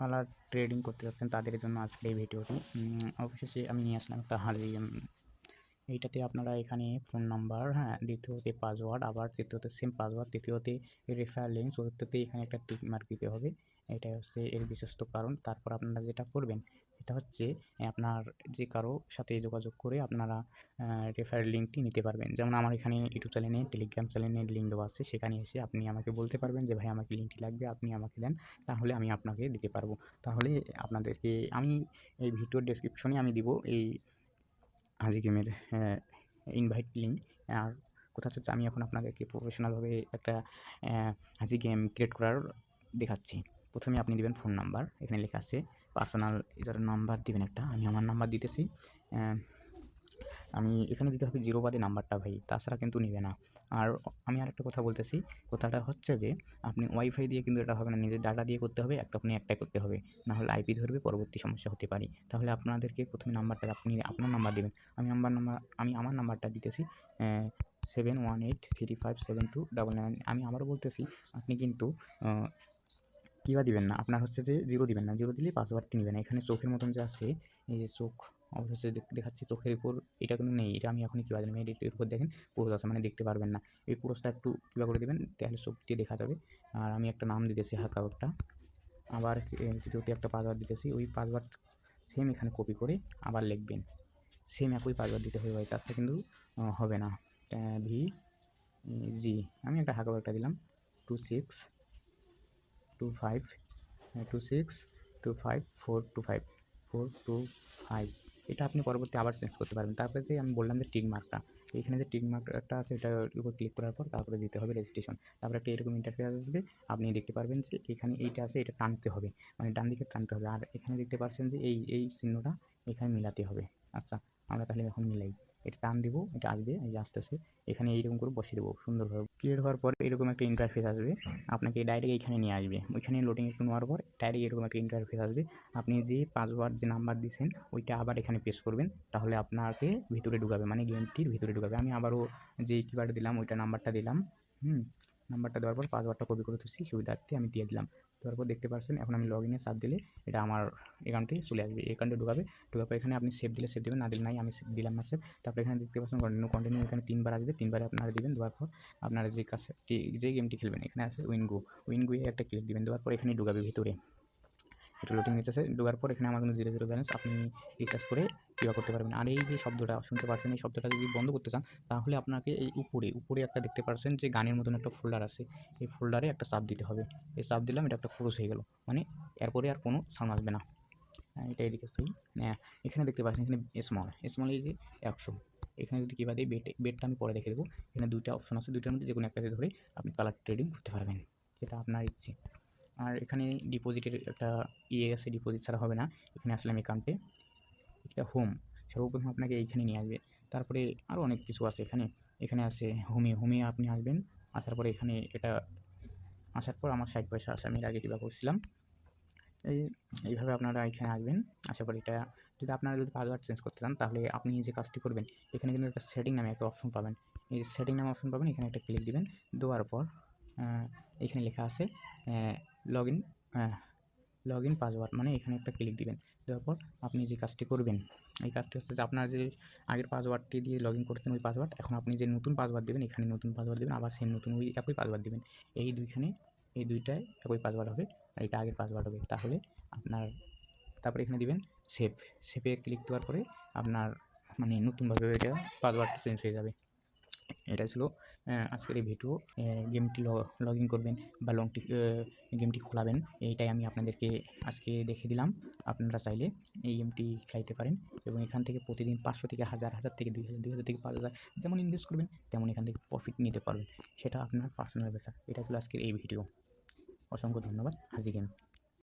Colour trading করতে যাচ্ছেন তাদের জন্য আজকের এই ভিডিওটি। অবশেষে আমি নিয়ে আসলাম একটা হাজি গেম। এইটাতে আপনারা এখানে ফোন নাম্বার, হ্যাঁ, দ্বিতীয়তে পাসওয়ার্ড, আবার তৃতীয়তে সেম পাসওয়ার্ড, তৃতীয়তে রেফার লিঙ্ক, চতুর্থতে এখানে একটা টিক মার্ক দিতে হবে। এটাই হচ্ছে এর বিশেষত কারণ। তারপর আপনারা যেটা করবেন এটা হচ্ছে আপনার যে কারো সাথে যোগাযোগ করে আপনারা রেফার লিঙ্কটি নিতে পারবেন। যেমন আমার এখানে ইউটিউব চ্যানেলে, টেলিগ্রাম চ্যানেলের লিঙ্ক দেওয়া আছে, সেখানে এসে আপনি আমাকে বলতে পারবেন যে ভাই আমাকে লিঙ্কটি লাগবে, আপনি আমাকে দেন, তাহলে আমি আপনাকে দিতে পারবো। তাহলে আপনাদেরকে আমি এই ভিডিওর ডেসক্রিপশনে আমি দিব এই হাজি গেমের ইনভাইট লিঙ্ক। আর কথা হচ্ছে আমি এখন আপনাদেরকে প্রফেশনালভাবে একটা হাজি গেম ক্রিয়েট করার দেখাচ্ছি। প্রথমে আপনি দিবেন ফোন নাম্বার, এখানে লেখা আছে পার্সোনাল এটার নাম্বার দিবেন একটা। আমি আমার নাম্বার দিতেছি। আমি এখানে দিতে হবে 0 বাদে নাম্বারটা ভাই, তাছাড়া কিন্তু নেবে না। আর আমি আরেকটা কথা বলতেছি, কথাটা হচ্ছে যে আপনি ওয়াইফাই দিয়ে কিন্তু এটা হবে না, নিজের ডাটা দিয়ে করতে হবে, আপনি একটাই করতে হবে, না হলে আইপি ধরবে, পরবর্তী সমস্যা হতে পারে। তাহলে আপনাদেরকে প্রথমে নাম্বারটা আপনি আপনার নাম্বার দেবেন। আমি আমার নাম্বারটা দিতেছি 7183572999। আমি আবারও বলতেছি, আপনি কিন্তু কিবা দিবেন না, আপনার হচ্ছে যে 0 দিবেন না, 0 দিলে পাসওয়ার্ডটি নেবে না। এখানে চোখের মতন যে আছে, এই যে চোখ অবশ্যই দেখাচ্ছি, চোখের উপর এটা কিন্তু নেই, এটা আমি এখনই কীভাবে দিলাম, এর উপর দেখেন পুরোজ আছে, মানে দেখতে পারবেন না। এই পুরোজটা একটু কীভাবে করে দেবেন, তাহলে চোখ দিয়ে দেখা যাবে। আর আমি একটা নাম দিতেছি হালকা একটা, আবার দ্বিতীয়তে একটা পাসওয়ার্ড দিতেছি, ওই পাসওয়ার্ড সেম এখানে কপি করে আবার লিখবেন, সেম একই পাসওয়ার্ড দিতে হবে ভাই, তাছাড়া কিন্তু হবে না। জি আমি একটা হালকা একটা দিলাম 2625 এটা আপনি পরবর্তী আবার চেঞ্জ করতে পারবেন। তারপরে যে আমি বললাম যে টিক মার্কটা, এখানে যে টিক মার্কটা আছে এটার উপর ক্লিক করার পর তারপরে দিতে হবে রেজিস্ট্রেশন। তারপরে একটা এরকম ইন্টারফেস আসবে, আপনি দেখতে পারবেন যে এখানে এইটা আছে, এটা টানতে হবে, মানে ডান দিকে টানতে হবে। আর এখানে দেখতে পাচ্ছেন যে এই চিহ্নটা এখানে মিলাতে হবে। আচ্ছা, আমরা তাহলে এখন মিলাই, এটা টান দিব, এটা আসবে, এই যে আসতেছে, এখানে এইরকম করে বসিয়ে দেবো সুন্দরভাবে। ক্লিয়ার হওয়ার পর এরকম একটা ইন্টারফেস আসবে, আপনাকে ডাইরেক্ট এইখানে নিয়ে আসবে। ওইখানে লোডিং একটু নেওয়ার পর ডাইরেক্ট এরকম একটা ইন্টারফেস আসবে, আপনি যে পাসওয়ার্ড যে নাম্বার দিয়েছেন ওইটা আবার এখানে পেস্ট করবেন, তাহলে আপনাকে ভিতরে ঢুকাবে, মানে গেমটির ভিতরে ঢুকাবে। আমি আবারও যে কিওয়ার্ড দিলাম ওইটা নাম্বারটা দিলাম, নাম্বারটা দেওয়ার পর পাসওয়ার্ডটা কপি করে তুলছি, সুবিধার্থে আমি দিয়ে দিলাম। দেওয়ার পর দেখতে পাচ্ছেন এখন আমি লগ ইনে চাপ দিলে এটা আমার অ্যাকাউন্টে চলে আসবে, অ্যাকাউন্টে ঢুকাবে। ঢোকার পর এখানে আপনি সেভ দিলে সেভ দেবেন, না দিলে নাই, আমি দিলাম না সেভ। তারপরে এখানে দেখতে পাচ্ছেন কন্টিনিউ, এখানে 3 বার আসবে, 3 বারে আপনারা দিবেন। দেওয়ার পর আপনারা যে কাছে যে গেমটি খেলবেন এখানে আছে উইনগোয়ে একটা ক্লিক দিবেন। দেওয়ার পর এখানে ঢুকাবে ভিতরে, এটা লোডিং নিতেছে। ঢোকার পর এখানে আমার কিন্তু 0 ব্যালেন্স, আপনি রিচার্জ করে কিবা করতে পারবেন। আর এই যে শব্দটা শুনতে পাচ্ছেন, এই শব্দটা যদি বন্ধ করতে চান তাহলে আপনাকে এই উপরে একটা দেখতে পাচ্ছেন যে গানের মতন একটা ফোল্ডার আছে, এই ফোল্ডারে একটা চাপ দিতে হবে। এই চাপ দিলাম, এটা একটা ক্লোজ হয়ে গেল, মানে এরপরে আর কোনো সাউন্ড আসবে না। এটা এদিকে সেই এখানে দেখতে পাচ্ছেন এখানে স্মল এই যে 100, এখানে যদি কিবা দিই বেটটা আমি পরে দেখে দেবো। এখানে 2টা অপশন আছে, 2টার মধ্যে যে কোনো একটাতে ধরে আপনি কালার ট্রেডিং করতে পারবেন, যেটা আপনার ইচ্ছে। আর এখানে ডিপোজিটের একটা আছে, ডিপোজিট ছাড়া হবে না। এখানে আসলাম অ্যাকাউন্টে, এটা হোম, সর্বপ্রথম আপনাকে এইখানে নিয়ে আসবে। তারপরে আরও অনেক কিছু আছে এখানে আছে হোমে আপনি আসবেন। আসার পরে এখানে এটা আসার পর আমার 60 পয়সা আসে, আমি এর আগে কীভাবে করছিলাম, এইভাবে আপনারা এখানে আসবেন। আসার পর এটা যদি আপনারা পাসওয়ার্ড চেঞ্জ করতে চান তাহলে আপনি যে কাজটি করবেন, এখানে কিন্তু একটা সেটিং নামে একটা অপশন পাবেন, এই সেটিং নামে অপশন পাবেন, এখানে একটা ক্লিক দিবেন। দেওয়ার পর এখানে লেখা আছে লগ ইন পাসওয়ার্ড, মানে এখানে একটা ক্লিক দিবেন। দেওয়ার পর আপনি যে কাজটি করবেন, এই কাজটি হচ্ছে যে আপনার যে আগের পাসওয়ার্ডটি দিয়ে লগ ইন করতেন ওই পাসওয়ার্ড, এখন আপনি যে নতুন পাসওয়ার্ড দেবেন এখানে নতুন পাসওয়ার্ড দেবেন, আবার সেম নতুন ওই একই পাসওয়ার্ড দেবেন। এই দুইটায় একই পাসওয়ার্ড হবে, আর এটা আগের পাসওয়ার্ড হবে। তাহলে আপনার তারপরে এখানে দিবেন সেভে ক্লিক দেওয়ার পরে আপনার মানে নতুনভাবে এটা পাসওয়ার্ডটা চেঞ্জ হয়ে যাবে। এটা ছিল আজকের এই ভিডিও। গেমটি লগ ইন করবেন বা গেমটি খোলাবেন, এইটাই আমি আপনাদেরকে আজকে দেখে দিলাম। আপনারা চাইলে এই গেমটি খেলাইতে পারেন এবং এখান থেকে প্রতিদিন 500 থেকে 1000 থেকে 2000, 2000 থেকে 5000 যেমন ইনভেস্ট করবেন তেমন এখান থেকে প্রফিট নিতে পারবেন, সেটা আপনার পার্সোনাল ব্যাপার। এটা ছিল আজকের এই ভিডিও। অসংখ্য ধন্যবাদ। হাজি গেম।